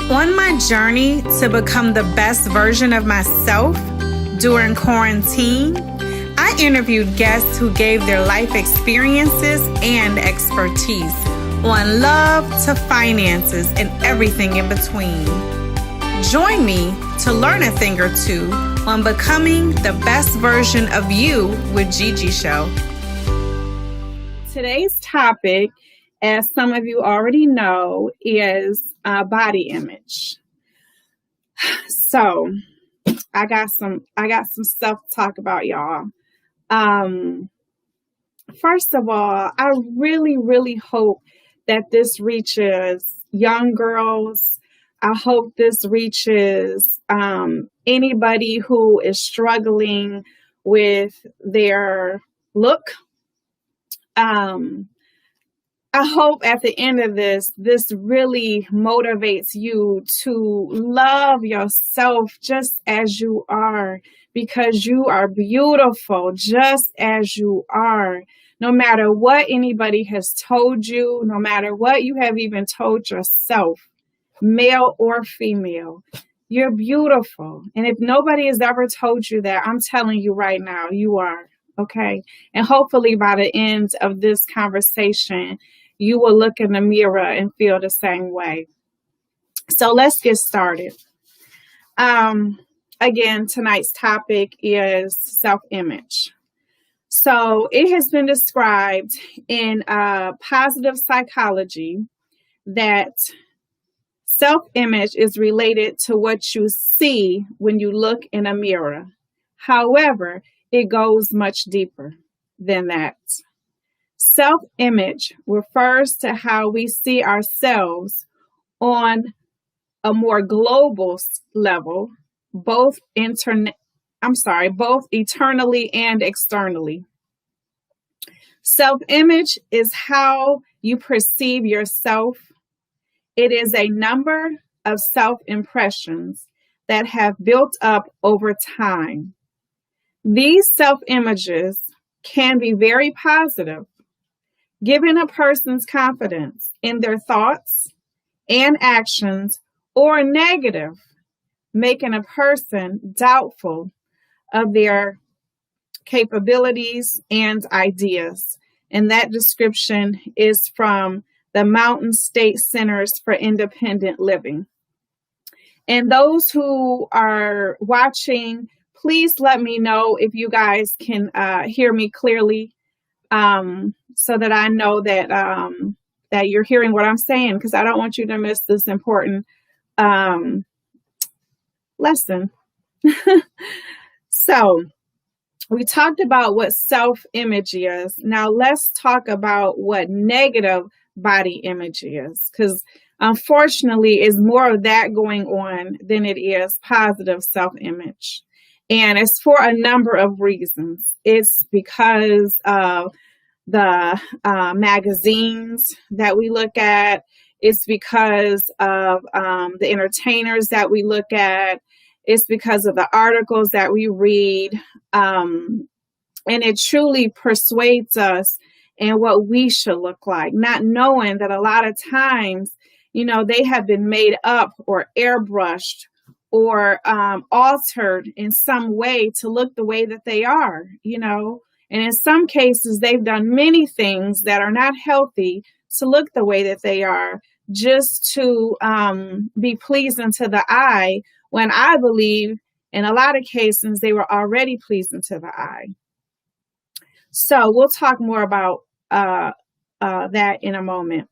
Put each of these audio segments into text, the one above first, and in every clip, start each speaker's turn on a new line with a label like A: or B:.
A: On my journey to become the best version of myself during quarantine, I interviewed guests who gave their life experiences and expertise on love to finances and everything in between. Join me to learn a thing or two on becoming the best version of you with Gigi Show.
B: Today's topic, as some of you already know, is body image. So I got some stuff to talk about, y'all. First of all, I really hope that this reaches young girls. I hope this reaches anybody who is struggling with their look. I hope at the end of this really motivates you to love yourself just as you are, because you are beautiful just as you are. No matter what anybody has told you, no matter what you have even told yourself, male or female, you're beautiful. And if nobody has ever told you that, I'm telling you right now, you are. Okay. And hopefully by the end of this conversation, you will look in the mirror and feel the same way. So let's get started. Again, tonight's topic is self-image. So it has been described in positive psychology that self-image is related to what you see when you look in a mirror. However, it goes much deeper than that. Self-image refers to how we see ourselves on a more global level, both eternally and externally. Self-image is how you perceive yourself. It is a number of self-impressions that have built up over time. These self-images can be very positive, giving a person's confidence in their thoughts and actions, or negative, making a person doubtful of their capabilities and ideas. And that description is from the Mountain State Centers for Independent Living. And those who are watching, please let me know if you guys can hear me clearly, so that I know that that you're hearing what I'm saying, because I don't want you to miss this important lesson. So we talked about what self-image is. Now let's talk about what negative body image is, because unfortunately it's more of that going on than it is positive self-image. And it's for a number of reasons. It's because of the magazines that we look at. It's because of the entertainers that we look at. It's because of the articles that we read. And it truly persuades us in what we should look like, not knowing that a lot of times, they have been made up or airbrushed or altered in some way to look the way that they are, And in some cases, they've done many things that are not healthy to look the way that they are, just to be pleasing to the eye, when I believe in a lot of cases they were already pleasing to the eye. So we'll talk more about that in a moment.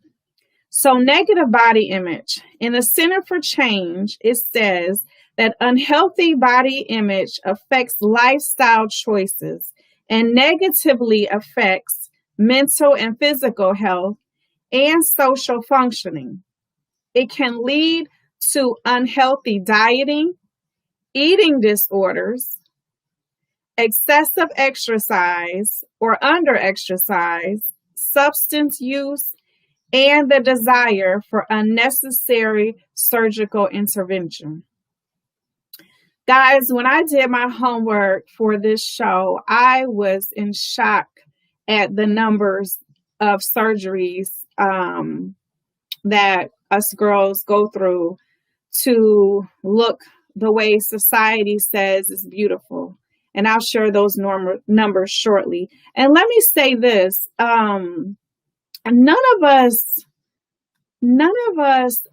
B: So negative body image. In the Center for Change, it says that unhealthy body image affects lifestyle choices and negatively affects mental and physical health and social functioning. It can lead to unhealthy dieting, eating disorders, excessive exercise or under-exercise, substance use, and the desire for unnecessary surgical intervention. Guys, when I did my homework for this show, I was in shock at the numbers of surgeries that us girls go through to look the way society says is beautiful. And I'll share those numbers shortly. And let me say this, none of us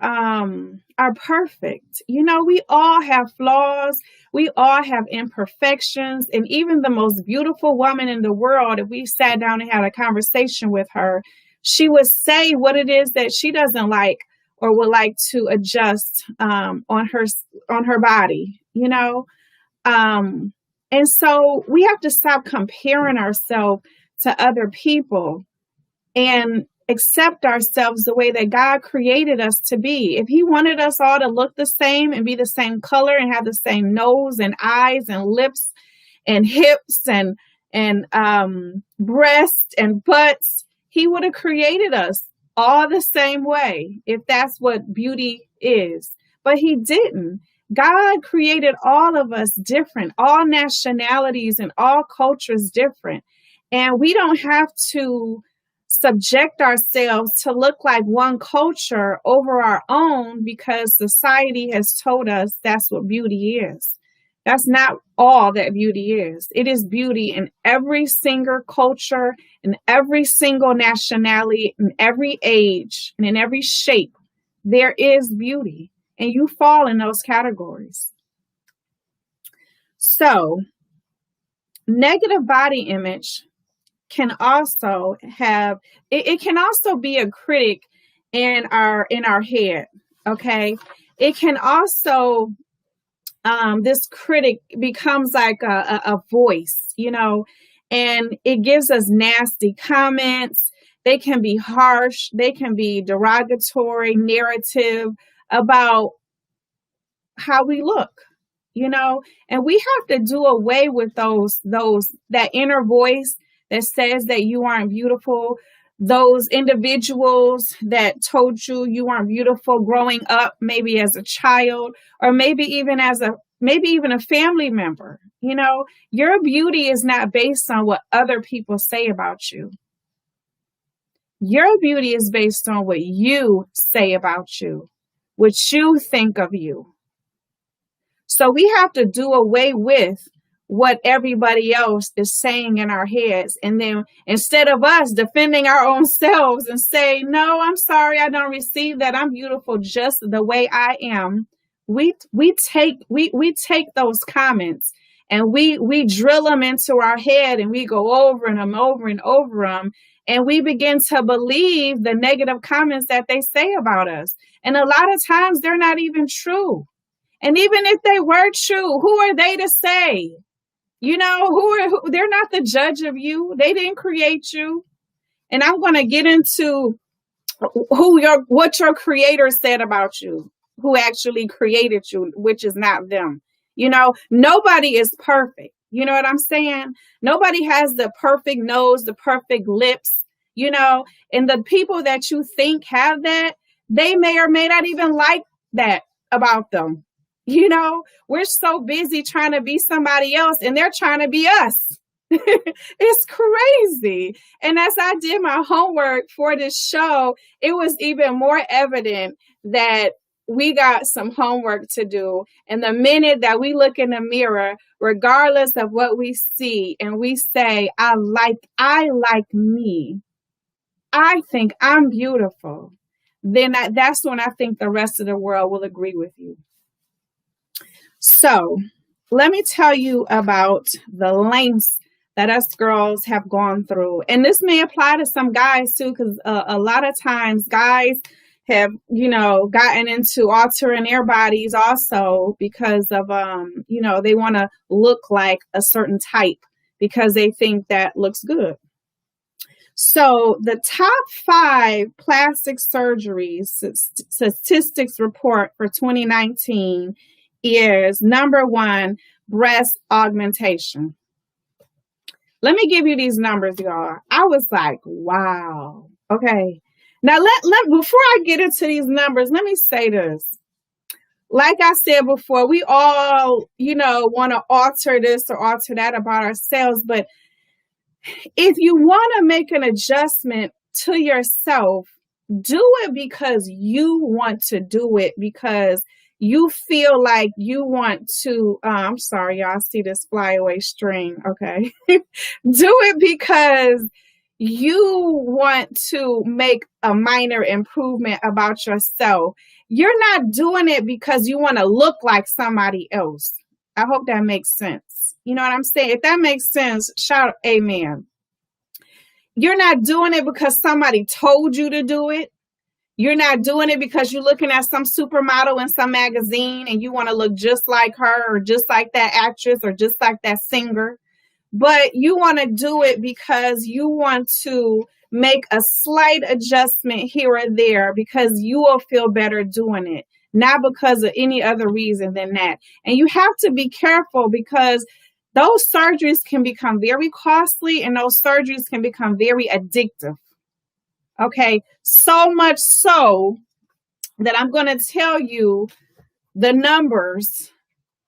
B: are perfect. You know, we all have flaws. We all have imperfections. And even the most beautiful woman in the world, if we sat down and had a conversation with her, she would say what it is that she doesn't like or would like to adjust on her body, you know. And so we have to stop comparing ourselves to other people and accept ourselves the way that God created us to be. If he wanted us all to look the same and be the same color and have the same nose and eyes and lips and hips and breasts and butts, he would have created us all the same way, if that's what beauty is. But he didn't. God created all of us different, all nationalities and all cultures different. And we don't have to subject ourselves to look like one culture over our own because society has told us that's what beauty is. That's not all that beauty is. It is beauty in every single culture, in every single nationality, in every age, and in every shape. There is beauty. And you fall in those categories. So, negative body image can also have, it can also be a critic in our head, okay? It can also, this critic becomes like a voice, you know, and it gives us nasty comments. They can be harsh. They can be derogatory, narrative about how we look, you know, and we have to do away with that inner voice that says that you aren't beautiful, those individuals that told you aren't beautiful growing up, maybe as a child, or maybe even a family member. You know, your beauty is not based on what other people say about you. Your beauty is based on what you say about you, what you think of you. So we have to do away with what everybody else is saying in our heads. And then instead of us defending our own selves and say, no, I'm sorry, I don't receive that, I'm beautiful just the way I am. We take those comments and we drill them into our head and we go over and over them. And we begin to believe the negative comments that they say about us. And a lot of times they're not even true. And even if they were true, who are they to say? You know, they're not the judge of you. They didn't create you. And I'm going to get into what your creator said about you, who actually created you, which is not them. You know, nobody is perfect. You know what I'm saying? Nobody has the perfect nose, the perfect lips, you know, and the people that you think have that, they may or may not even like that about them. You know, we're so busy trying to be somebody else and they're trying to be us. It's crazy. And as I did my homework for this show, it was even more evident that we got some homework to do. And the minute that we look in the mirror, regardless of what we see, and we say, I like me, I think I'm beautiful, then that's when I think the rest of the world will agree with you. So let me tell you about the lengths that us girls have gone through. And this may apply to some guys too, because a lot of times guys have, you know, gotten into altering their bodies also because of, you know, they want to look like a certain type because they think that looks good. So the top 5 plastic surgeries statistics report for 2019 is number 1, breast augmentation. Let me give you these numbers, y'all. I was like, wow. Okay. Now, before I get into these numbers, let me say this. Like I said before, we all, you know, want to alter this or alter that about ourselves. But if you want to make an adjustment to yourself, do it because you want to do it, because you feel like you want to, I'm sorry, y'all see this flyaway string. Okay. Do it because you want to make a minor improvement about yourself. You're not doing it because you want to look like somebody else. I hope that makes sense. You know what I'm saying? If that makes sense, shout amen. You're not doing it because somebody told you to do it. You're not doing it because you're looking at some supermodel in some magazine and you want to look just like her or just like that actress or just like that singer. But you want to do it because you want to make a slight adjustment here or there because you will feel better doing it, not because of any other reason than that. And you have to be careful because those surgeries can become very costly and those surgeries can become very addictive. Okay, so much so that I'm going to tell you the numbers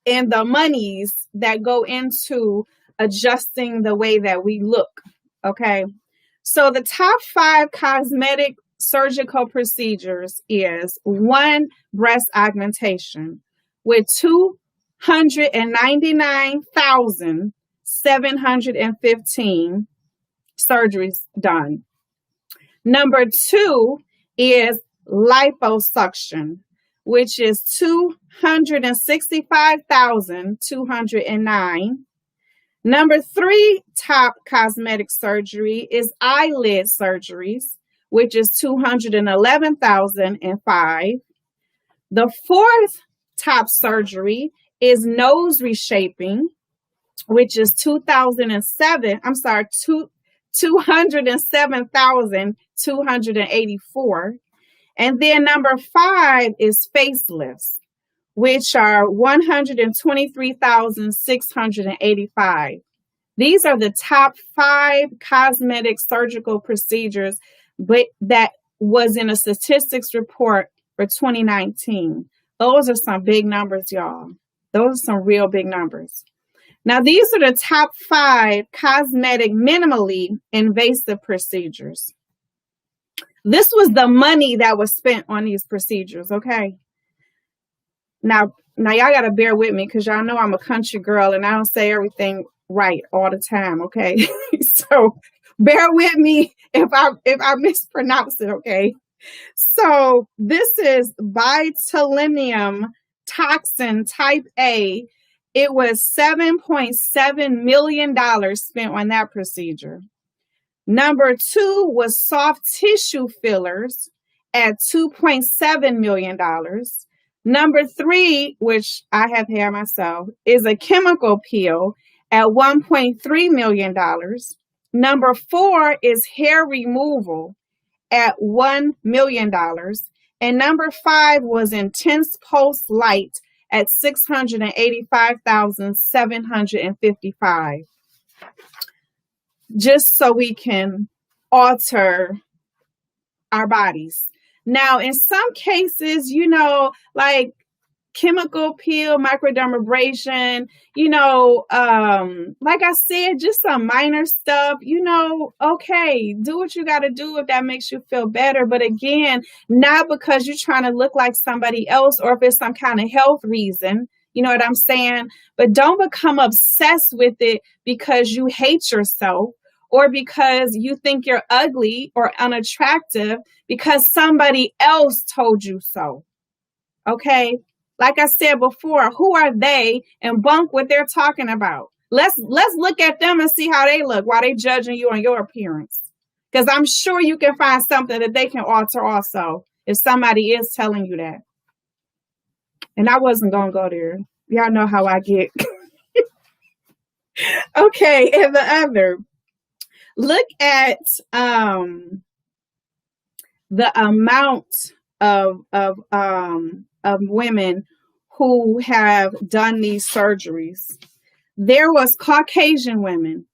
B: and the monies that go into adjusting the way that we look. Okay, so the top 5 cosmetic surgical procedures is 1, breast augmentation with 299,715 surgeries done. Number 2 is liposuction, which is 265,209. Number 3 top cosmetic surgery is eyelid surgeries, which is 211,005. The 4th top surgery is nose reshaping, which is 207,284. And then number 5 is facelifts, which are 123,685. These are the top 5 cosmetic surgical procedures, but that was in a statistics report for 2019. Those are some big numbers, y'all. Those are some real big numbers. Now, these are the top 5 cosmetic minimally invasive procedures. This was the money that was spent on these procedures, okay? Now y'all got to bear with me because y'all know I'm a country girl and I don't say everything right all the time, okay? So bear with me if I mispronounce it, okay? So this is botulinum toxin type A. It was $7.7 million spent on that procedure. Number 2 was soft tissue fillers at $2.7 million. Number 3, which I have had myself, is a chemical peel at $1.3 million. Number 4 is hair removal at $1 million. And number 5 was intense pulse light at $685,755. Just so we can alter our bodies. Now, in some cases, you know, like chemical peel, microdermabrasion, you know, like I said, just some minor stuff, you know, okay, do what you got to do if that makes you feel better. But again, not because you're trying to look like somebody else or if it's some kind of health reason, you know what I'm saying? But don't become obsessed with it because you hate yourself or because you think you're ugly or unattractive because somebody else told you so. Okay? Like I said before, who are they and bunk what they're talking about? Let's look at them and see how they look while they judging you on your appearance. Because I'm sure you can find something that they can alter also if somebody is telling you that. And I wasn't going to go there. Y'all know how I get. Okay, and the other. Look at the amount of women who have done these surgeries. There was Caucasian women,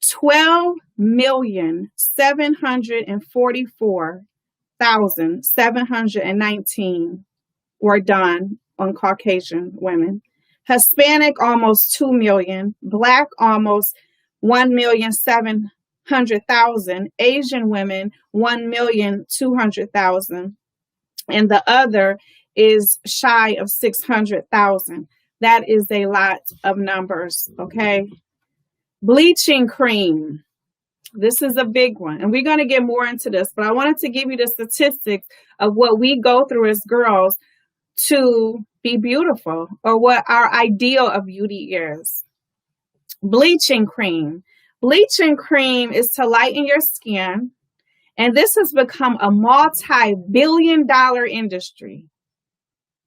B: 12,744,719 were done on Caucasian women. Hispanic, almost 2 million. Black, almost 1,700,000. Asian women, 1,200,000. And the other is shy of 600,000. That is a lot of numbers, okay? Bleaching cream. This is a big one. And we're going to get more into this, but I wanted to give you the statistics of what we go through as girls to be beautiful, or what our ideal of beauty is. Bleaching cream. Bleaching cream is to lighten your skin. And this has become a multi-billion-dollar industry.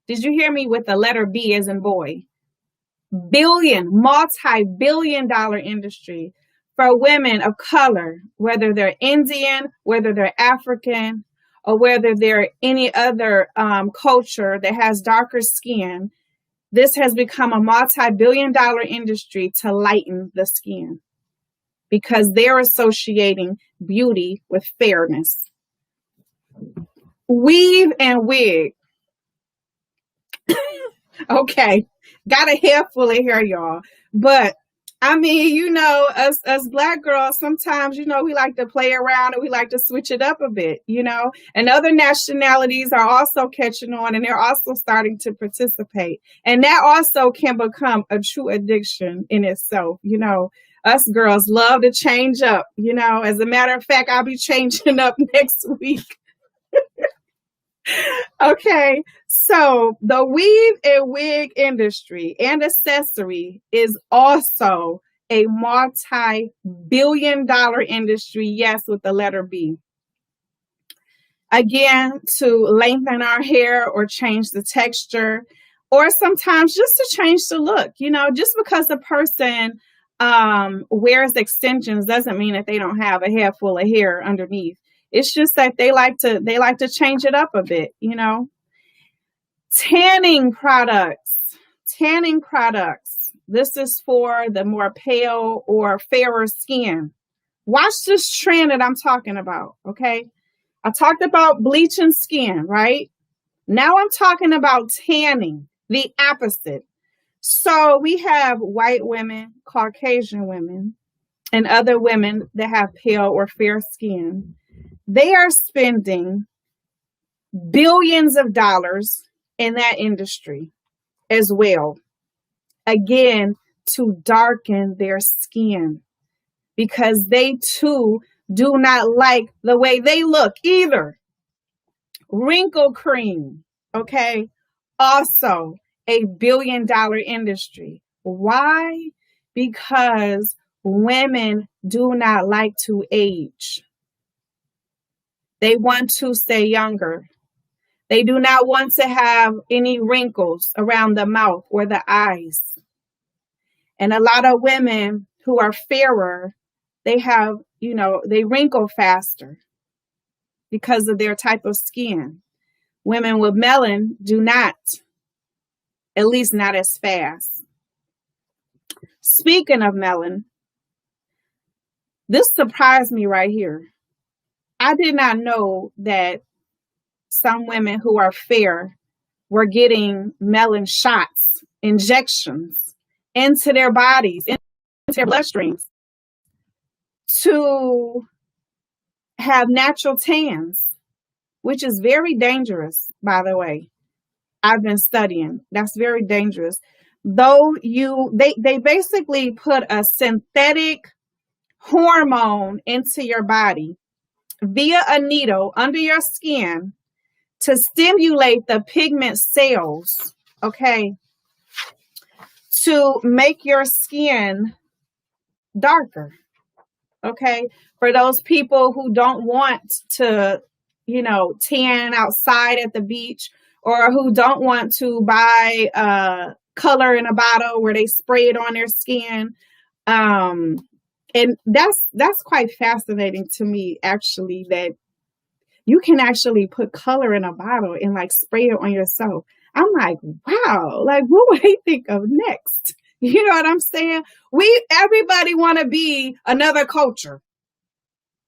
B: Did you hear me with the letter B as in boy? Multi-billion-dollar industry for women of color, whether they're Indian, whether they're African, or whether they're any other culture that has darker skin. This has become a multi-billion-dollar industry to lighten the skin because they're associating beauty with fairness. Weave and wig. Okay, got a hair full of hair, y'all. But I mean, you know, us Black girls, sometimes, you know, we like to play around and we like to switch it up a bit, you know, and other nationalities are also catching on and they're also starting to participate. And that also can become a true addiction in itself. You know, us girls love to change up, you know. As a matter of fact, I'll be changing up next week. Okay, so the weave and wig industry and accessory is also a multi-billion-dollar industry, yes, with the letter B. Again, to lengthen our hair or change the texture, or sometimes just to change the look. You know, just because the person wears extensions doesn't mean that they don't have a head full of hair underneath. It's just that they like to change it up a bit, you know. Tanning products. This is for the more pale or fairer skin. Watch this trend that I'm talking about, okay? I talked about bleaching skin, right? Now I'm talking about tanning, the opposite. So we have white women, Caucasian women, and other women that have pale or fair skin. They are spending billions of dollars in that industry as well. Again, to darken their skin because they too do not like the way they look either. Wrinkle cream, okay? Also a billion-dollar industry. Why? Because women do not like to age. They want to stay younger. They do not want to have any wrinkles around the mouth or the eyes. And a lot of women who are fairer, they have, you know, they wrinkle faster because of their type of skin. Women with melanin do not, at least not as fast. Speaking of melanin, this surprised me right here. I did not know that some women who are fair were getting melanin shots, injections into their bodies, into their bloodstreams to have natural tans, which is very dangerous, by the way. I've been studying. That's very dangerous. Though they basically put a synthetic hormone into your body via a needle under your skin to stimulate the pigment cells, okay, to make your skin darker, okay? For those people who don't want to, you know, tan outside at the beach, or who don't want to buy color in a bottle where they spray it on their skin. And that's quite fascinating to me, actually, that you can actually put color in a bottle and like spray it on yourself. I'm like, wow, like what would they think of next? You know what I'm saying? Everybody want to be another culture.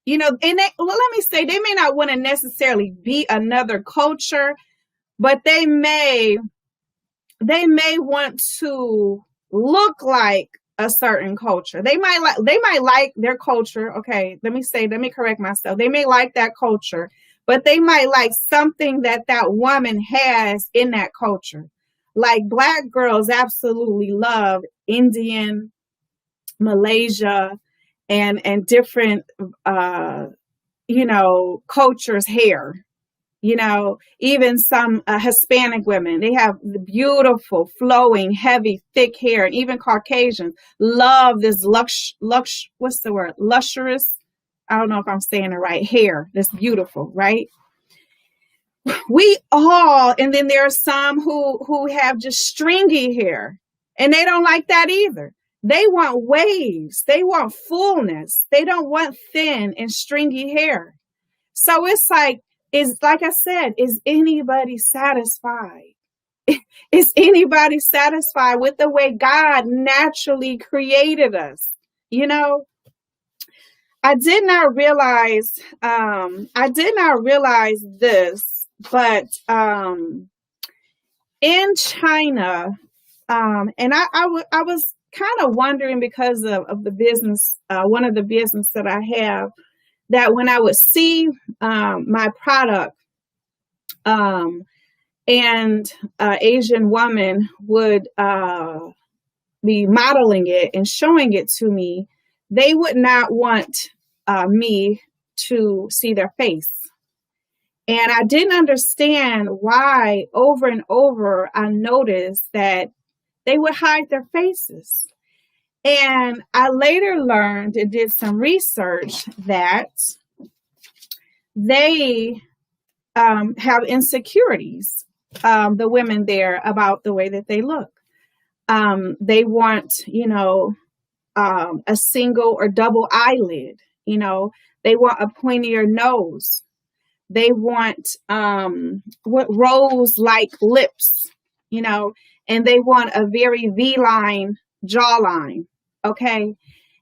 B: You know, and let me say, they may not want to necessarily be another culture, but they may want to look like a certain culture. They might like their culture. Okay, let me correct myself. They may like that culture, but they might like something that that woman has in that culture. Like Black girls absolutely love Indian, Malaysia, and different, cultures' hair. Even some Hispanic women, they have the beautiful, flowing, heavy, thick hair, and even Caucasians love this what's the word? Luxurious. I don't know if I'm saying it right. Hair that's beautiful, right? We all, and then there are some who have just stringy hair, and they don't like that either. They want waves. They want fullness. They don't want thin and stringy hair. So it's like I said, is anybody satisfied? Is anybody satisfied with the way God naturally created us? I did not realize this, but in China, and I was kind of wondering because of the business, one of the business that I have, that when I would see my product, and Asian woman would be modeling it and showing it to me, they would not want me to see their face. And I didn't understand why. Over and over, I noticed that they would hide their faces. And I later learned and did some research that they have insecurities, the women there, about the way that they look. They want, a single or double eyelid. They want a pointier nose. They want rose-like lips, and they want a very V-line jawline, okay?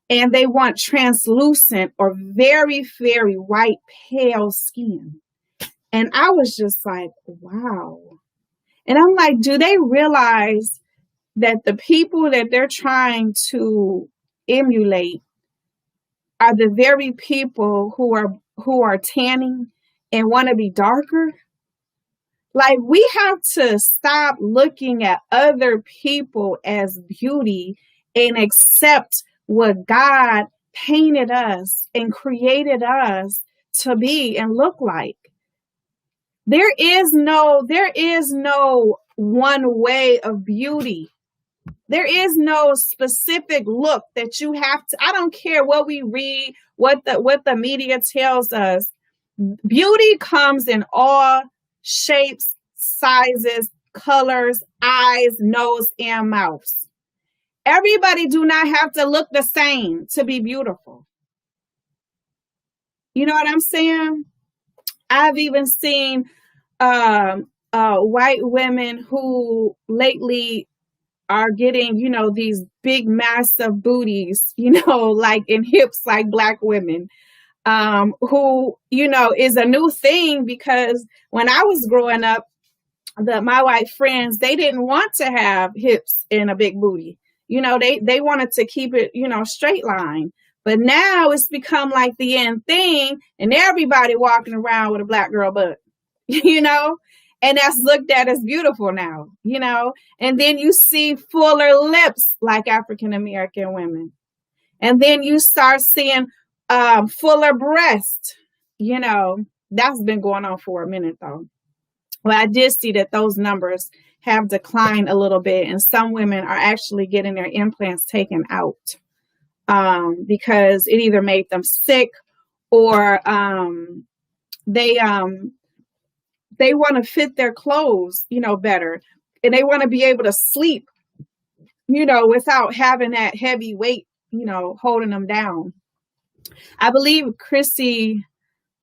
B: And they want translucent or very, very white, pale skin. And I was just like, wow. And I'm like, do they realize that the people that they're trying to emulate are the very people who are tanning and want to be darker? Like, we have to stop looking at other people as beauty and accept what God painted us and created us to be and look like. There is no one way of beauty. There is no specific look that you have to. I don't care what we read, what the media tells us. Beauty comes in all shapes, sizes, colors, eyes, nose, and mouths. Everybody do not have to look the same to be beautiful. You know what I'm saying? I've even seen white women who lately are getting, these big, massive booties, like in hips, like Black women, who, is a new thing, because when I was growing up, my white friends, they didn't want to have hips and a big booty. They wanted to keep it, straight line. But now it's become like the end thing, and everybody walking around with a Black girl butt, and that's looked at as beautiful now, and then you see fuller lips like African American women. And then you start seeing fuller breasts, that's been going on for a minute though. Well, I did see that those numbers have declined a little bit, and some women are actually getting their implants taken out because it either made them sick, or they want to fit their clothes, better, and they want to be able to sleep, without having that heavy weight, holding them down. I believe Chrissy,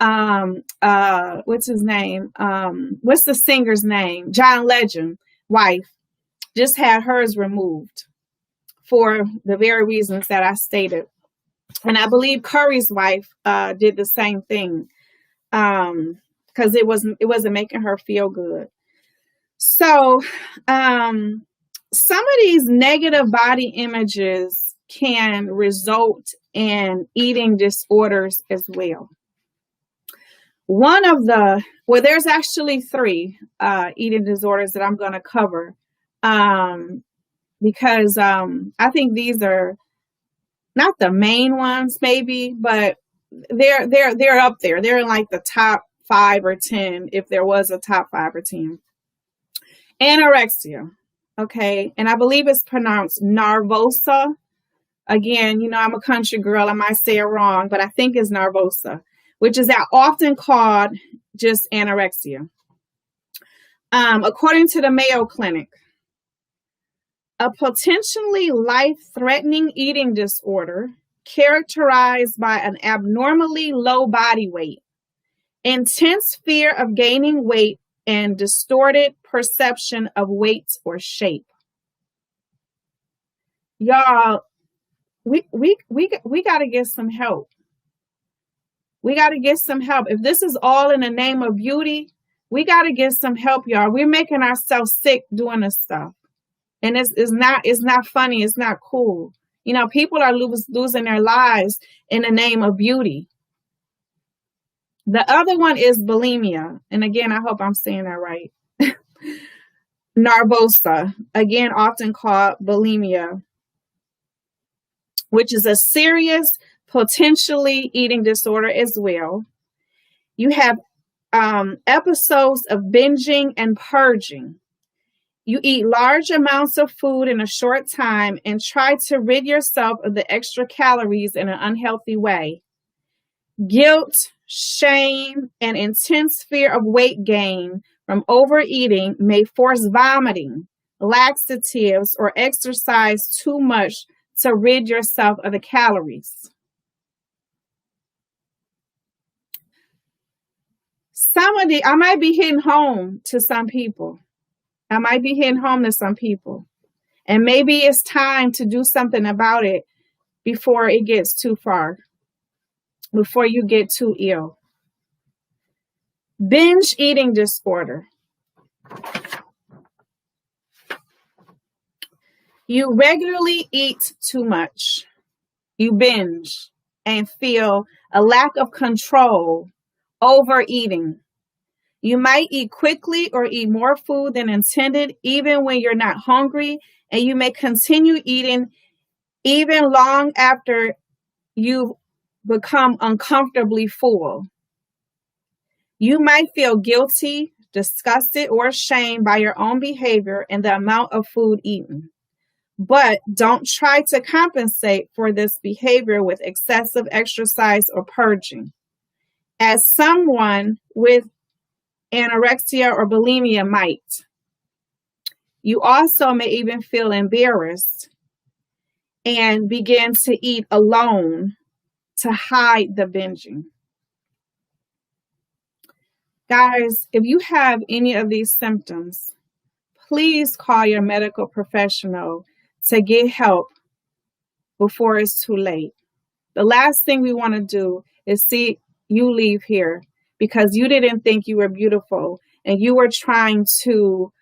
B: what's his name? What's the singer's name? John Legend wife just had hers removed for the very reasons that I stated. And I believe Curry's wife did the same thing, because it wasn't making her feel good. So some of these negative body images can result in eating disorders as well. there's actually 3 eating disorders that I'm going to cover, because I think these are not the main ones, maybe, but they're up there. They're in like the top 5 or 10, if there was a top 5 or 10. Anorexia, okay, and I believe it's pronounced narvosa. Again, I'm a country girl. I might say it wrong, but I think it's narvosa, which is often called just anorexia. According to the Mayo Clinic, a potentially life-threatening eating disorder characterized by an abnormally low body weight, intense fear of gaining weight, and distorted perception of weight or shape. Y'all, we got to get some help. We got to get some help. If this is all in the name of beauty, we got to get some help, y'all. We're making ourselves sick doing this stuff. And it's not funny. It's not cool. People are losing their lives in the name of beauty. The other one is bulimia. And again, I hope I'm saying that right. Narvosa, again, often called bulimia, which is a serious, potentially eating disorder as well. You have episodes of binging and purging. You eat large amounts of food in a short time and try to rid yourself of the extra calories in an unhealthy way. Guilt, shame, and intense fear of weight gain from overeating may force vomiting, laxatives, or exercise too much to rid yourself of the calories. I might be hitting home to some people. And maybe it's time to do something about it before it gets too far, before you get too ill. Binge eating disorder. You regularly eat too much. You binge and feel a lack of control, overeating. You might eat quickly or eat more food than intended, even when you're not hungry, and you may continue eating even long after you've become uncomfortably full. You might feel guilty, disgusted, or ashamed by your own behavior and the amount of food eaten. But don't try to compensate for this behavior with excessive exercise or purging. As someone with anorexia or bulimia might. You also may even feel embarrassed and begin to eat alone to hide the binging. Guys, if you have any of these symptoms, please call your medical professional to get help before it's too late. The last thing we want to do is see you leave here because you didn't think you were beautiful and you were trying to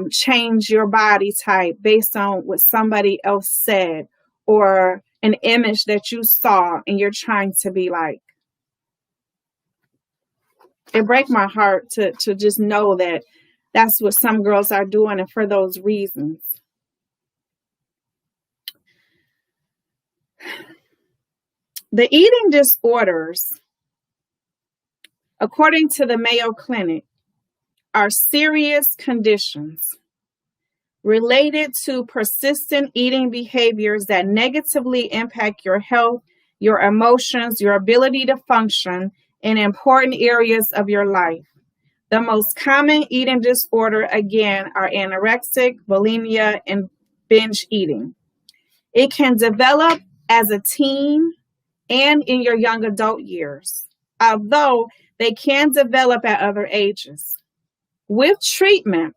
B: change your body type based on what somebody else said or an image that you saw and you're trying to be like. It breaks my heart to just know that that's what some girls are doing and for those reasons. The eating disorders, according to the Mayo Clinic, are serious conditions related to persistent eating behaviors that negatively impact your health, your emotions, your ability to function in important areas of your life. The most common eating disorder, again, are anorexic, bulimia, and binge eating. It can develop as a teen and in your young adult years, although they can develop at other ages. With treatment,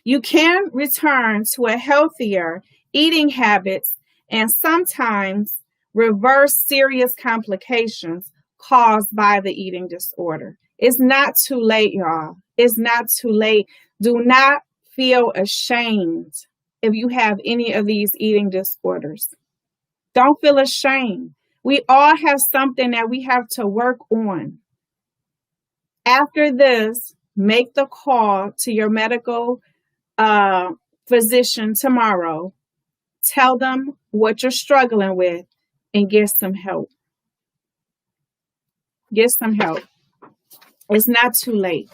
B: you can return to a healthier eating habits and sometimes reverse serious complications caused by the eating disorder. It's not too late, y'all. It's not too late. Do not feel ashamed if you have any of these eating disorders. Don't feel ashamed. We all have something that we have to work on. After this, make the call to your medical physician tomorrow. Tell them what you're struggling with and get some help. Get some help. It's not too late.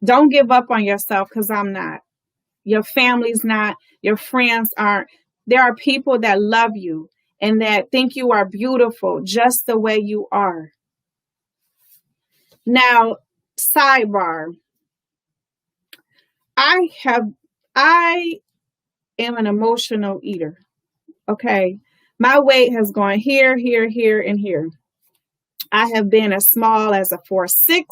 B: Don't give up on yourself, because I'm not. Your family's not. Your friends aren't. There are people that love you and that think you are beautiful just the way you are. Now, sidebar. I am an emotional eater. Okay. My weight has gone here, here, here, and here. I have been as small as a 4'6",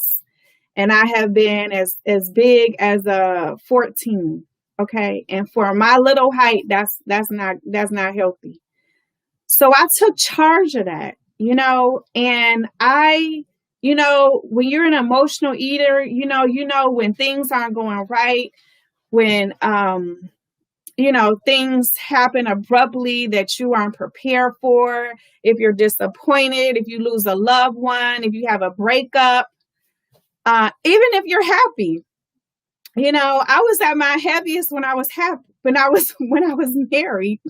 B: and I have been as big as a 14. Okay. And for my little height, that's not healthy. So I took charge of that, and when you're an emotional eater, when things aren't going right, when, things happen abruptly that you aren't prepared for, if you're disappointed, if you lose a loved one, if you have a breakup, even if you're happy, I was at my happiest when I was married,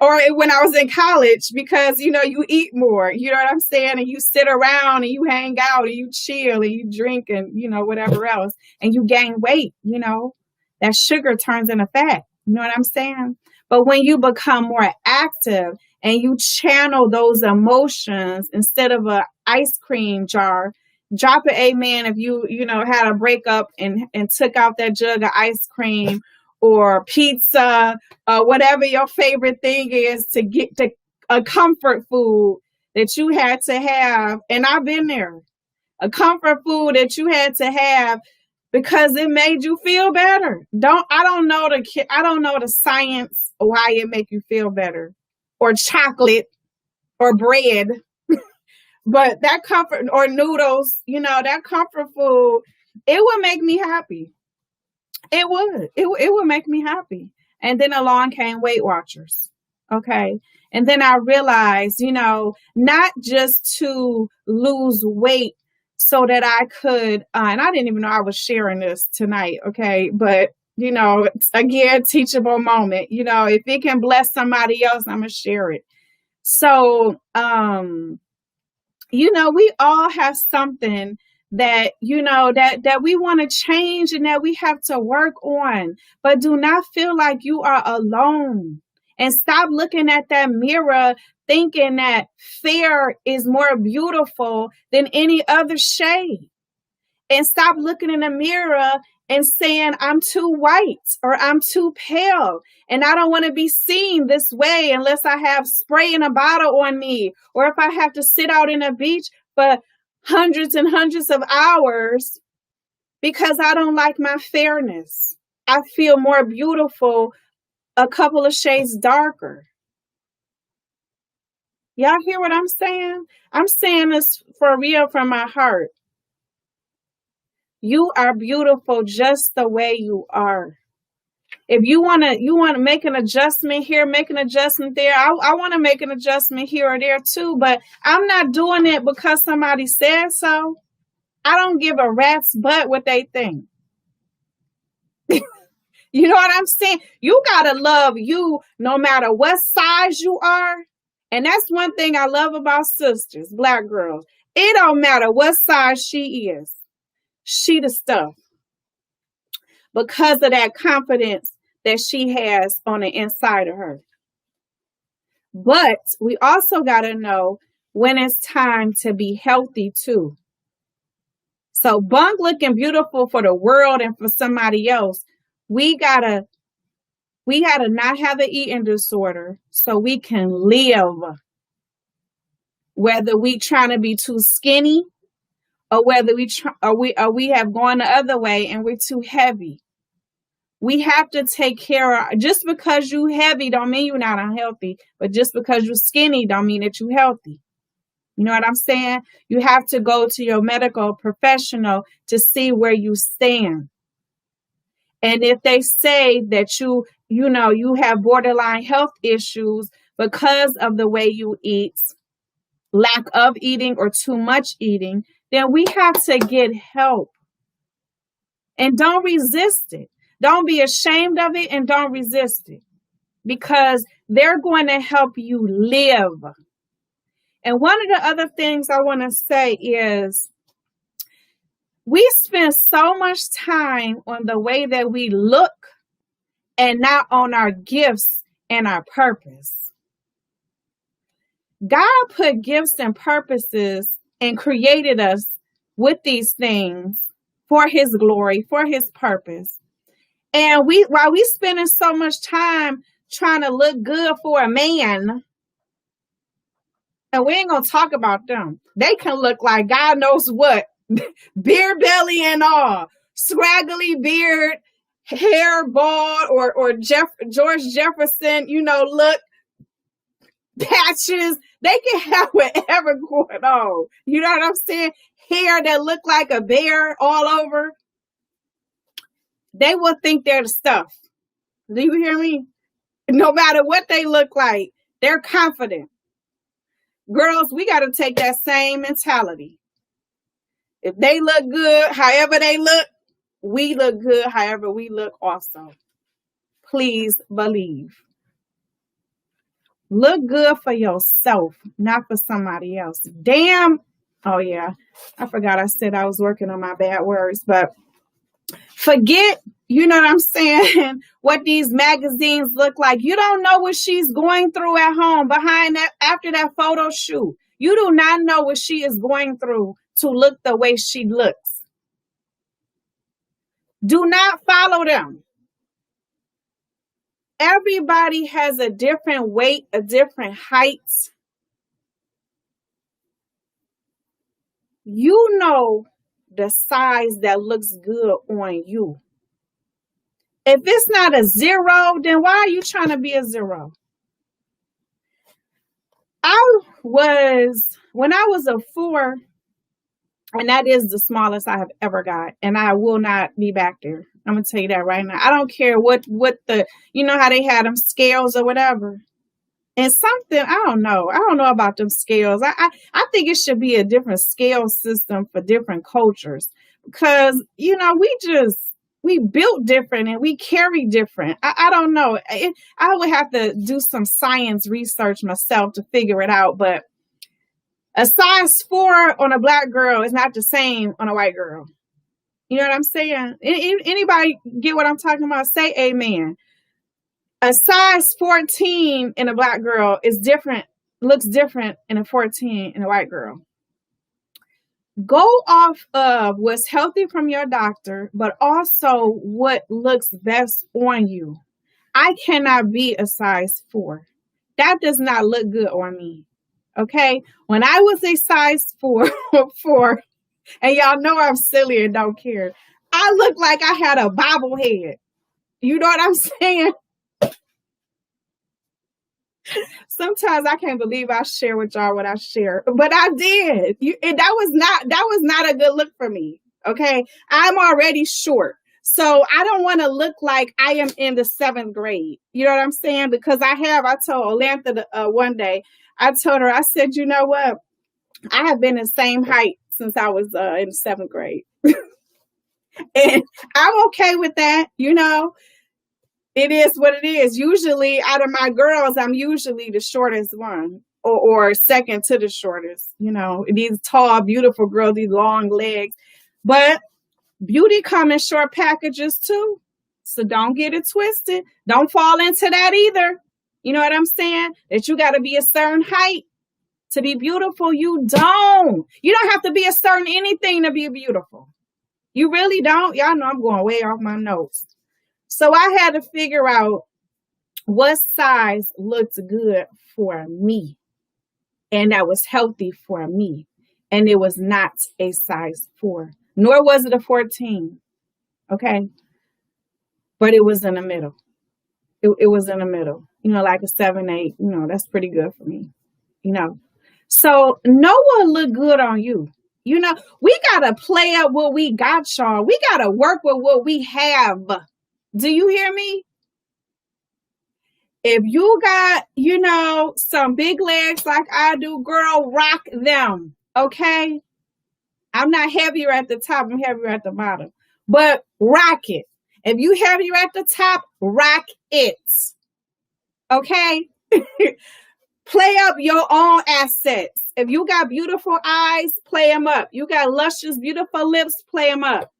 B: or when I was in college, because, you eat more, you know what I'm saying? And you sit around and you hang out and you chill and you drink and, whatever else, and you gain weight, that sugar turns into fat. You know what I'm saying? But when you become more active and you channel those emotions instead of an ice cream jar, drop an amen if you had a breakup and took out that jug of ice cream or pizza, whatever your favorite thing is, to get to a comfort food that you had to have. And I've been there. A comfort food that you had to have because it made you feel better. I don't know the science of why it make you feel better, or chocolate or bread, but that comfort, or noodles, that comfort food, it would make me happy. It would make me happy. And then along came Weight Watchers. Okay. And then I realized, not just to lose weight so that I could, and I didn't even know I was sharing this tonight. Okay. But, again, teachable moment, if it can bless somebody else, I'm going to share it. So, we all have something that, that we want to change and that we have to work on, but do not feel like you are alone. And stop looking at that mirror thinking that fair is more beautiful than any other shade. And stop looking in the mirror and saying, I'm too white or I'm too pale and I don't want to be seen this way unless I have spray in a bottle on me, or if I have to sit out in a beach for hundreds and hundreds of hours because I don't like my fairness. I feel more beautiful a couple of shades darker. Y'all hear what I'm saying? I'm saying this for real from my heart. You are beautiful just the way you are. If you want to make an adjustment here, make an adjustment there. I want to make an adjustment here or there too, but I'm not doing it because somebody said so. I don't give a rat's butt what they think. You know what I'm saying? You got to love you no matter what size you are. And that's one thing I love about sisters, Black girls. It don't matter what size she is. She the stuff. Because of that confidence that she has on the inside of her. But we also got to know when it's time to be healthy too. So bunk looking beautiful for the world and for somebody else, we gotta not have an eating disorder so we can live. Whether we trying to be too skinny or whether we have gone the other way and we're too heavy. We have to take care of, just because you heavy don't mean you're not unhealthy, but just because you're skinny don't mean that you're healthy. You know what I'm saying? You have to go to your medical professional to see where you stand. And if they say that you have borderline health issues because of the way you eat, lack of eating or too much eating, then we have to get help. And don't resist it. Don't be ashamed of it and don't resist it, because they're going to help you live. And one of the other things I want to say is we spend so much time on the way that we look and not on our gifts and our purpose. God put gifts and purposes and created us with these things for his glory, for his purpose. And while we spending so much time trying to look good for a man, and we ain't gonna talk about them. They can look like God knows what, beer belly and all, scraggly beard, hair bald, or George Jefferson, look, patches. They can have whatever going on. You know what I'm saying? Hair that look like a bear all over. They will think they're the stuff. Do you hear me? No matter what they look like, they're confident. Girls, we got to take that same mentality. If they look good, however they look, we look good, however we look also. Please believe. Look good for yourself, not for somebody else. Damn. Oh, yeah. I forgot I said I was working on my bad words, but forget, you know what I'm saying, what these magazines look like. You don't know what she's going through at home behind that, after that photo shoot. You do not know what she is going through to look the way she looks. Do not follow them. Everybody has a different weight, a different height. You know the size that looks good on you. If it's not a 0, then why are you trying to be a 0? When I was a 4, and that is the smallest I have ever got, and I will not be back there. I'm going to tell you that right now. I don't care what the, how they had them scales or whatever. And something, I don't know about them scales. I think it should be a different scale system for different cultures, because, we built different and we carry different. I don't know. I would have to do some science research myself to figure it out. But a size 4 on a black girl is not the same on a white girl. You know what I'm saying? Anybody get what I'm talking about? Say amen. A size 14 in a black girl is different, looks different in a 14 in a white girl. Go off of what's healthy from your doctor, but also what looks best on you. I cannot be a size 4. That does not look good on me. Okay? When I was a size 4, and y'all know I'm silly and don't care, I looked like I had a bobblehead. You know what I'm saying? Sometimes I can't believe I share with y'all what I share, but I did. That was not a good look for me. Okay. I'm already short. So I don't want to look like I am in the 7th grade. You know what I'm saying? Because I told Olantha one day, I told her, I said, you know what? I have been the same height since I was in the 7th grade. And I'm okay with that. It is what it is. Usually out of my girls, I'm usually the shortest one or second to the shortest. These tall, beautiful girls, these long legs. But beauty come in short packages too. So don't get it twisted. Don't fall into that either. You know what I'm saying? That you got to be a certain height to be beautiful. You don't. You don't have to be a certain anything to be beautiful. You really don't. Y'all know I'm going way off my notes. So I had to figure out what size looked good for me and that was healthy for me. And it was not a size 4, nor was it a 14. Okay. But it was in the middle. It was in the middle, like a 7, 8, that's pretty good for me, So know what look good on you. We got to play up what we got, y'all. We got to work with what we have. Do you hear me? If you got, some big legs like I do, girl, rock them. Okay. I'm not heavier at the top, I'm heavier at the bottom. But rock it. If you heavier at the top, rock it. Okay? Play up your own assets. If you got beautiful eyes, play them up. You got luscious, beautiful lips, play them up.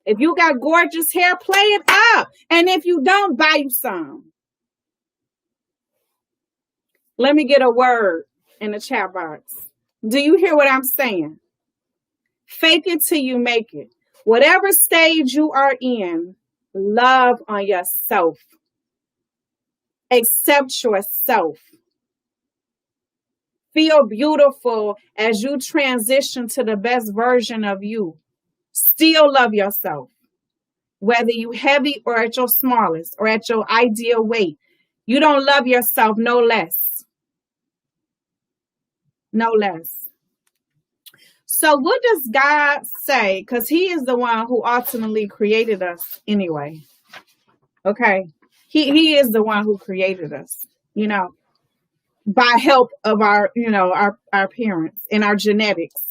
B: If you got gorgeous hair, play it up. And if you don't, buy you some. Let me get a word in the chat box. Do you hear what I'm saying? Fake it till you make it. Whatever stage you are in, love on yourself. Accept yourself. Feel beautiful as you transition to the best version of you. Still love yourself. Whether you heavy or at your smallest or at your ideal weight. You don't love yourself no less. No less. So what does God say? Because he is the one who ultimately created us anyway. Okay. He is the one who created us, you know, by help of our parents and our genetics.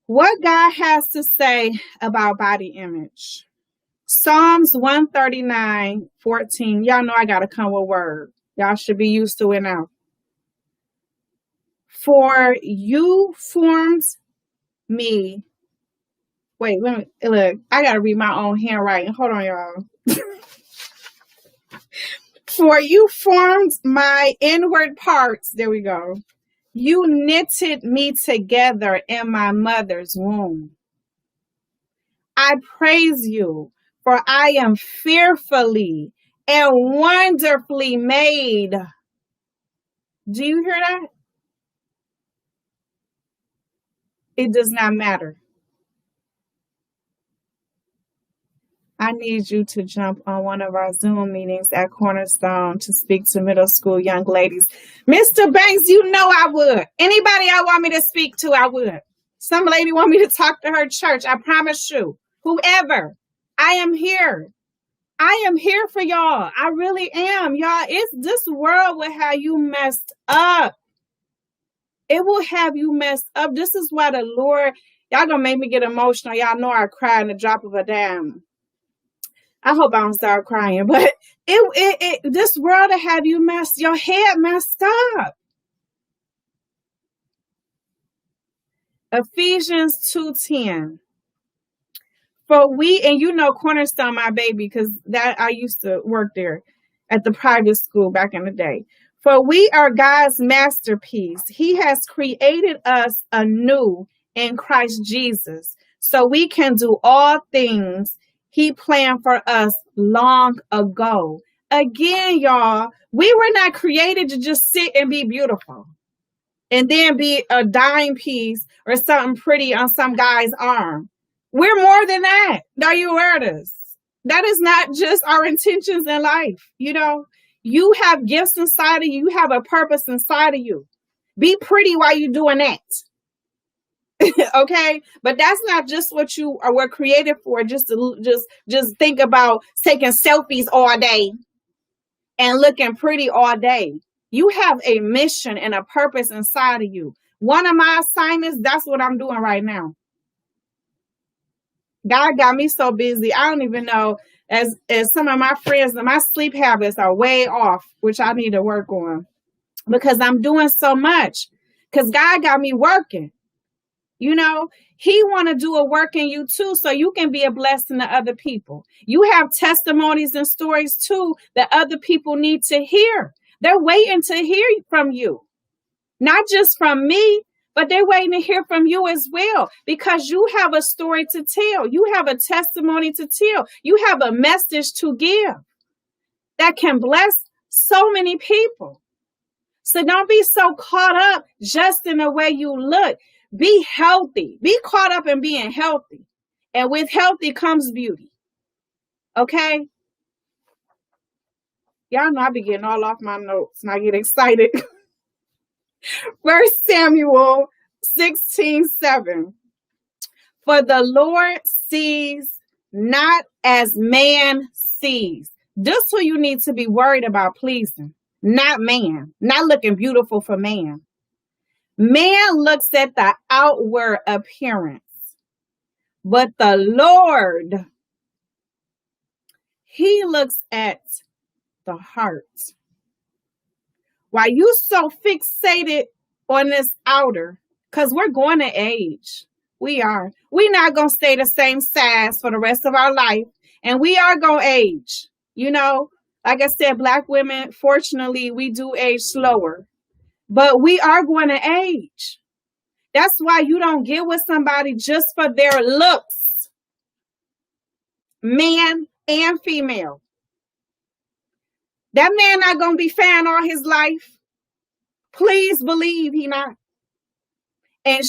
B: What God has to say about body image. Psalms 139:14. Y'all know I got to come with a word. Y'all should be used to it now. For you formed me. Wait, let me look. I got to read my own handwriting. Hold on, y'all. For you formed my inward parts. There we go. You knitted me together in my mother's womb. I praise you, for I am fearfully and wonderfully made. Do you hear that? It does not matter. I need you to jump on one of our Zoom meetings at Cornerstone to speak to middle school young ladies. Mr. Banks, you know I would. Anybody I want me to speak to, I would. Some lady want me to talk to her church. I promise you. Whoever. I am here. I am here for y'all. I really am. Y'all, this world will have you messed up. It will have you messed up. This is why the Lord, y'all gonna make me get emotional. Y'all know I cry in the drop of a dime. I hope I don't start crying, but this world will have you your head messed up. Ephesians 2:10. For we, and you know Cornerstone, my baby, because that I used to work there at the private school back in the day. For we are God's masterpiece. He has created us anew in Christ Jesus, so we can do all things He planned for us long ago. Again, y'all, we were not created to just sit and be beautiful and then be a dime piece or something pretty on some guy's arm. We're more than that. Are you aware of this? That is not just our intentions in life. You know, you have gifts inside of you. You have a purpose inside of you. Be pretty while you're doing that. Okay, but that's not just what you were created for. Just think about taking selfies all day and looking pretty all day. You have a mission and a purpose inside of you. One of my assignments, that's what I'm doing right now. God got me so busy. I don't even know, as some of my friends, my sleep habits are way off, which I need to work on because I'm doing so much because God got me working. You know, He want to do a work in you too, so you can be a blessing to other people. You have testimonies and stories too that other people need to hear. They're waiting to hear from you, not just from me, but they're waiting to hear from you as well, because you have a story to tell. You have a testimony to tell. You have a message to give that can bless so many people. So don't be so caught up just in the way you look. Be healthy. Be caught up in being healthy. And with healthy comes beauty. Okay? Y'all know I be getting all off my notes and I get excited. 1 Samuel 16:7. For the Lord sees not as man sees. This is who you need to be worried about pleasing. Not man. Not looking beautiful for man. Man looks at the outward appearance, but the Lord, he looks at the heart. Why you so fixated on this outer? Because we're going to age. We are. We're not going to stay the same size for the rest of our life. And we are going to age. You know, like I said, Black women, fortunately, we do age slower. But we are going to age. That's why you don't get with somebody just for their looks. Man and female. That man not going to be fine all his life. Please believe he not. And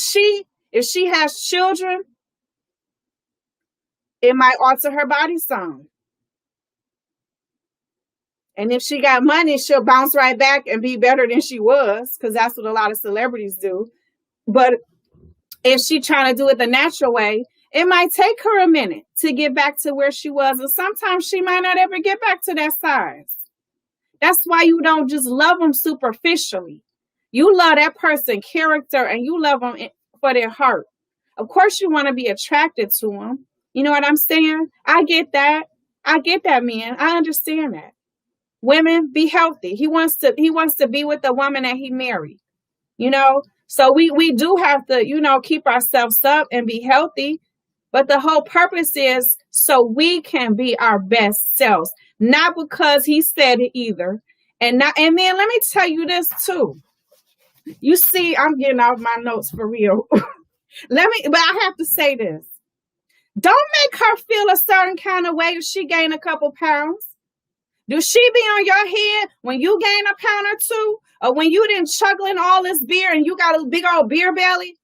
B: if she has children, it might alter her body some. And if she got money, she'll bounce right back and be better than she was, because that's what a lot of celebrities do. But if she trying to do it the natural way, it might take her a minute to get back to where she was. And sometimes she might not ever get back to that size. That's why you don't just love them superficially. You love that person's character and you love them for their heart. Of course, you want to be attracted to them. You know what I'm saying? I get that. I get that, man. I understand that. Women, be healthy. He wants to be with the woman that he married. You know, so we do have to, you know, keep ourselves up and be healthy. But the whole purpose is so we can be our best selves, not because he said it either. And then let me tell you this too. You see, I'm getting off my notes for real. But I have to say this. Don't make her feel a certain kind of way if she gain a couple pounds. Do she be on your head when you gain a pound or two? Or when you didn't chuggling all this beer and you got a big old beer belly?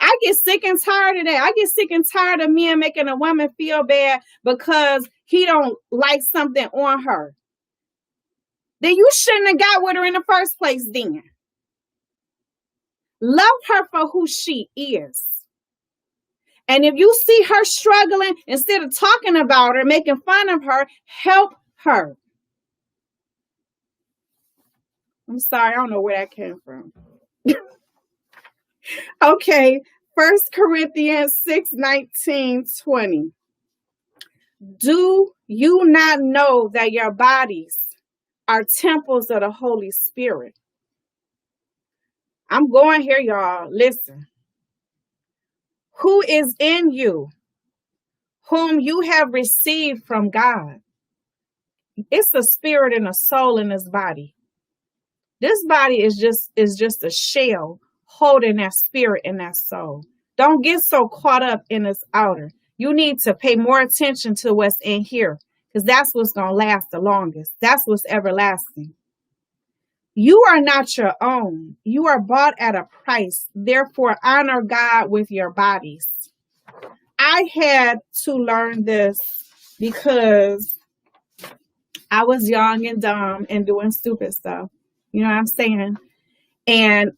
B: I get sick and tired of that. I get sick and tired of men making a woman feel bad because he don't like something on her. Then you shouldn't have got with her in the first place then. Love her for who she is. And if you see her struggling, instead of talking about her, making fun of her, help her. I'm sorry, I don't know where that came from. Okay, 1 Corinthians 6:19-20. Do you not know that your bodies are temples of the Holy Spirit? I'm going here, y'all. Listen. Who is in you, whom you have received from God? It's a spirit and a soul in this body. This body is just a shell holding that spirit and that soul. Don't get so caught up in this outer. You need to pay more attention to what's in here, because that's what's going to last the longest. That's what's everlasting. You are not your own. You are bought at a price. Therefore, honor God with your bodies. I had to learn this because I was young and dumb and doing stupid stuff. You know what I'm saying? And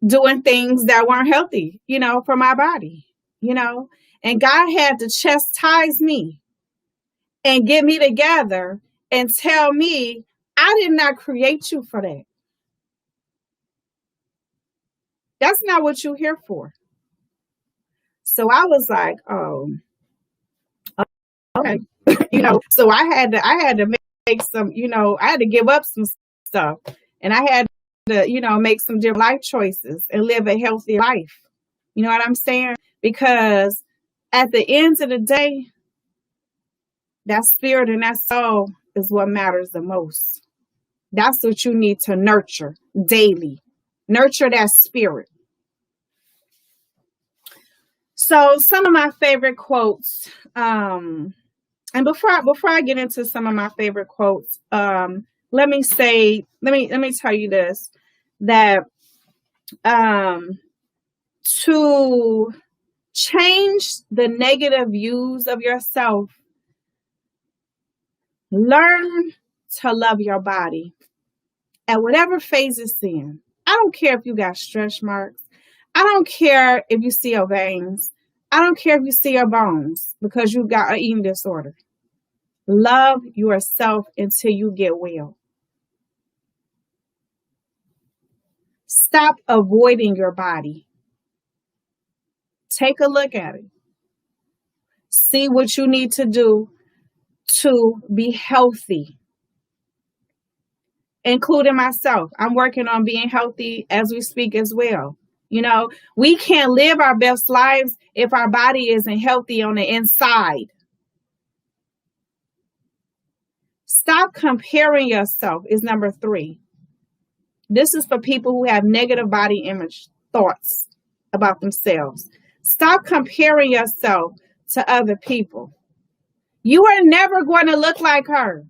B: doing things that weren't healthy, you know, for my body, you know. And God had to chastise me and get me together and tell me, I did not create you for that. That's not what you're here for. So I was like, okay, you know. So I had to make some, you know, I had to give up some stuff, and I had to, you know, make some different life choices and live a healthy life. You know what I'm saying? Because at the end of the day, that spirit and that soul is what matters the most. That's what you need to nurture daily. Nurture that spirit. So some of my favorite quotes, and before I get into some of my favorite quotes, let me tell you this, that to change the negative views of yourself, learn to love your body at whatever phase it's in. I don't care if you got stretch marks. I don't care if you see your veins. I don't care if you see your bones because you got an eating disorder. Love yourself until you get well. Stop avoiding your body. Take a look at it. See what you need to do to be healthy, including myself. I'm working on being healthy as we speak as well. You know, we can't live our best lives if our body isn't healthy on the inside. Stop comparing yourself is number 3. This is for people who have negative body image thoughts about themselves. Stop comparing yourself to other people. You are never going to look like her.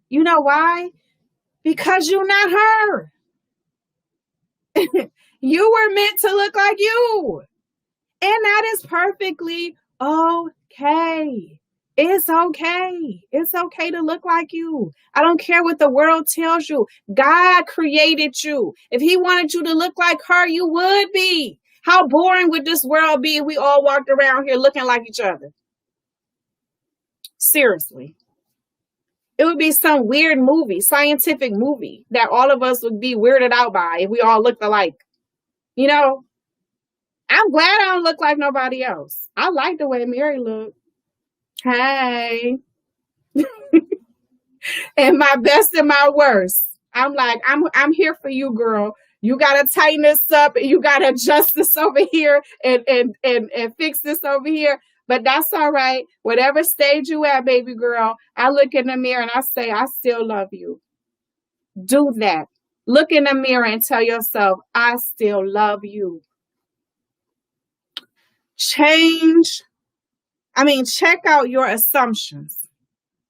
B: You know why? Because you're not her. You were meant to look like you. And that is perfectly okay. It's okay. It's okay to look like you. I don't care what the world tells you. God created you. If he wanted you to look like her, you would be. How boring would this world be if we all walked around here looking like each other? Seriously. It would be some weird movie, scientific movie that all of us would be weirded out by if we all looked alike. You know, I'm glad I don't look like nobody else. I like the way Mary looked. Hey. And my best and my worst. I'm like, I'm here for you, girl. You gotta tighten this up and you gotta adjust this over here and fix this over here. But that's all right. Whatever stage you at, baby girl, I look in the mirror and I say, I still love you. Do that. Look in the mirror and tell yourself, I still love you. Check out your assumptions.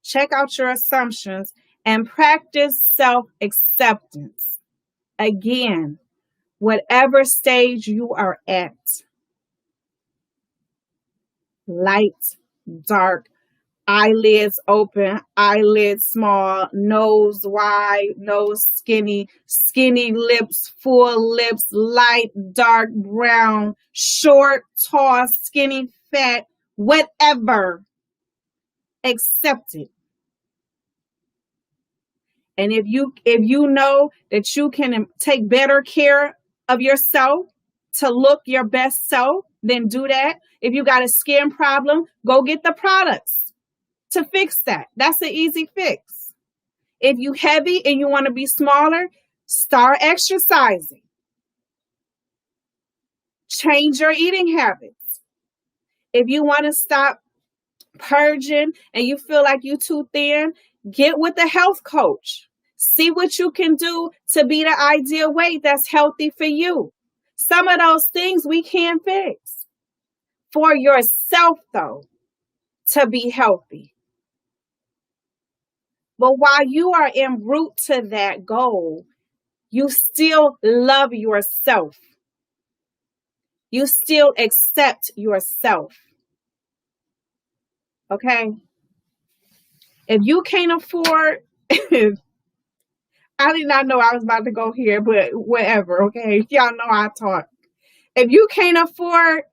B: Check out your assumptions and practice self-acceptance. Again, whatever stage you are at, light, dark, eyelids open, eyelids small, nose wide, nose skinny, skinny lips, full lips, light, dark, brown, short, tall, skinny, fat, whatever. Accept it. And if you know that you can take better care of yourself to look your best self, then do that. If you got a skin problem, go get the products to fix that. That's an easy fix. If you heavy and you want to be smaller, start exercising. Change your eating habits. If you want to stop purging and you feel like you're too thin, get with a health coach. See what you can do to be the ideal weight that's healthy for you. Some of those things we can fix for yourself, though, to be healthy. But while you are en route to that goal, you still love yourself. You still accept yourself. Okay? If you can't afford, I did not know I was about to go here, but whatever, okay? Y'all know I talk. If you can't afford,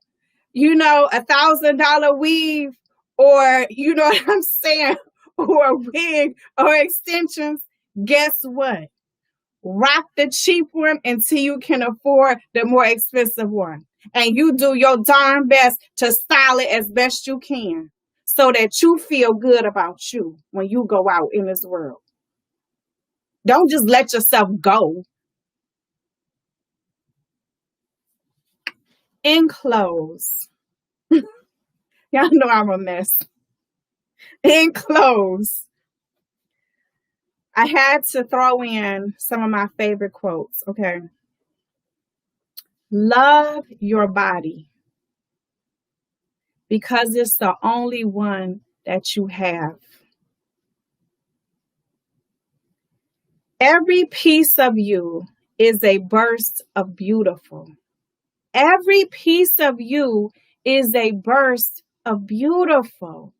B: $1,000 weave or, you know what I'm saying, or a wig or extensions, guess what? Rock the cheap one until you can afford the more expensive one. And you do your darn best to style it as best you can so that you feel good about you when you go out in this world. Don't just let yourself go. In close. Y'all know I'm a mess. In close. I had to throw in some of my favorite quotes, okay? Love your body because it's the only one that you have. Every piece of you is a burst of beautiful. Every piece of you is a burst of beautiful.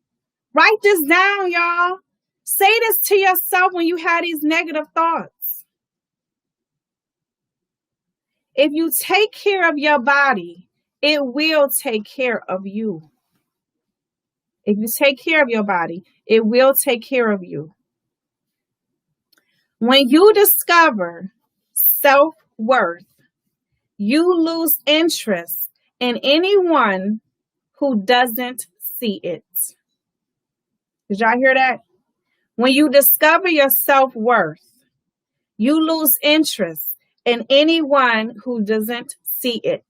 B: Write this down, y'all. Say this to yourself when you have these negative thoughts. If you take care of your body, it will take care of you. If you take care of your body, it will take care of you. When you discover self-worth, you lose interest in anyone who doesn't see it. Did y'all hear that? When you discover your self-worth, you lose interest in anyone who doesn't see it.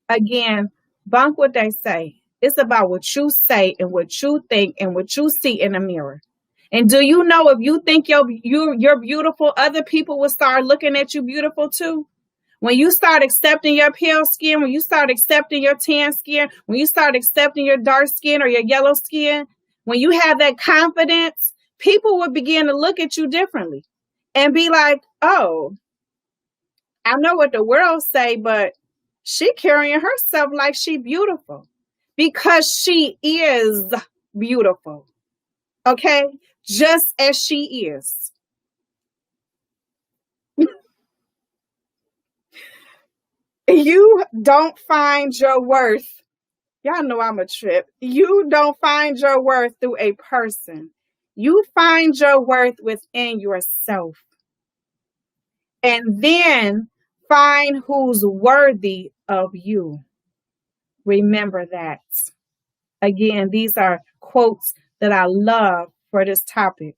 B: Again, bunk what they say. It's about what you say and what you think and what you see in the mirror. And do you know if you think you're beautiful, other people will start looking at you beautiful too? When you start accepting your pale skin, when you start accepting your tan skin, when you start accepting your dark skin or your yellow skin, when you have that confidence, people will begin to look at you differently and be like, oh, I know what the world say, but she carrying herself like she beautiful because she is beautiful. Okay? Just as she is. You don't find your worth. Y'all know I'm a trip. You don't find your worth through a person. You find your worth within yourself. And then find who's worthy of you. Remember that. Again, these are quotes that I love for this topic.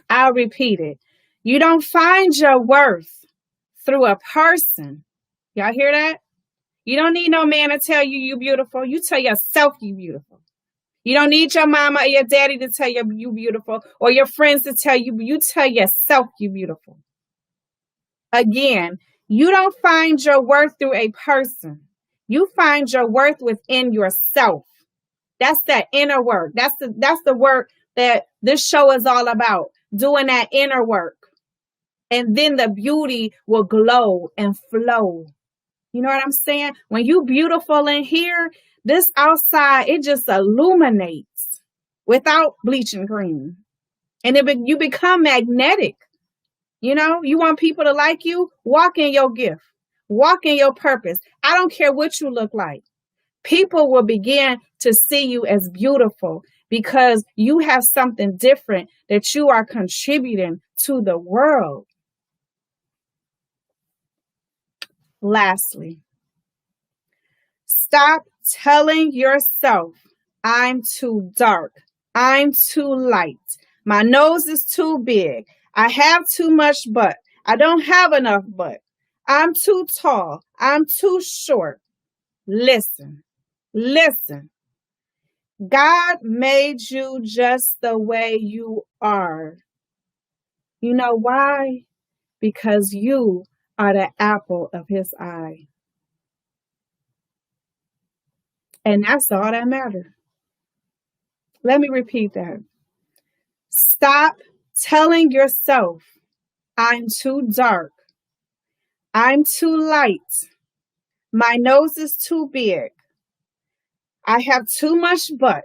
B: I'll repeat it. You don't find your worth through a person. Y'all hear that? You don't need no man to tell you you're beautiful. You tell yourself you're beautiful. You don't need your mama or your daddy to tell you you're beautiful or your friends to tell you. You tell yourself you're beautiful. Again, you don't find your worth through a person. You find your worth within yourself. That's that inner work. That's the work that this show is all about. Doing that inner work. And then the beauty will glow and flow. You know what I'm saying? When you beautiful in here, this outside, it just illuminates without bleaching cream. And you become magnetic. You know, you want people to like you? Walk in your gift. Walk in your purpose. I don't care what you look like. People will begin to see you as beautiful because you have something different that you are contributing to the world. Lastly, stop telling yourself, I'm too dark. I'm too light. My nose is too big. I have too much butt. I don't have enough butt. I'm too tall. I'm too short. Listen. God made you just the way you are. You know why? Because you are the apple of his eye. And that's all that matters. Let me repeat that. Stop telling yourself, I'm too dark. I'm too light. My nose is too big. I have too much butt.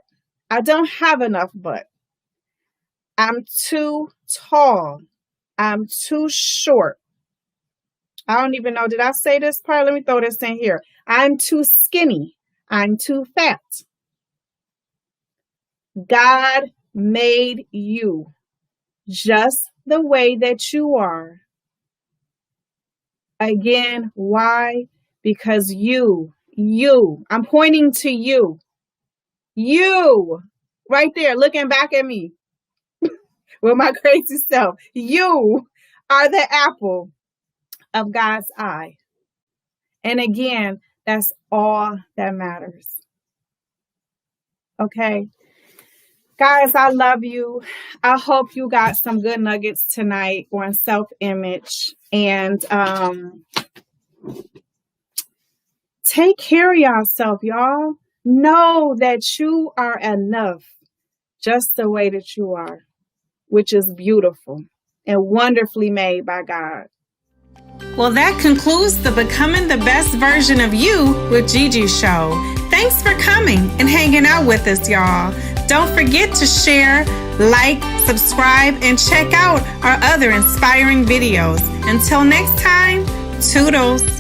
B: I don't have enough butt. I'm too tall. I'm too short. I don't even know. Did I say this part? Let me throw this in here. I'm too skinny. I'm too fat. God made you just the way that you are. Again, why? Because you, I'm pointing to you, right there, looking back at me with my crazy self. You are the apple of God's eye. And again, that's all that matters. Okay. Guys, I love you. I hope you got some good nuggets tonight on self-image. And take care of yourself, y'all. Know that you are enough just the way that you are, which is beautiful and wonderfully made by God.
A: Well, that concludes the Becoming the Best Version of You with Gigi show. Thanks for coming and hanging out with us, y'all. Don't forget to share, like, subscribe, and check out our other inspiring videos. Until next time, toodles.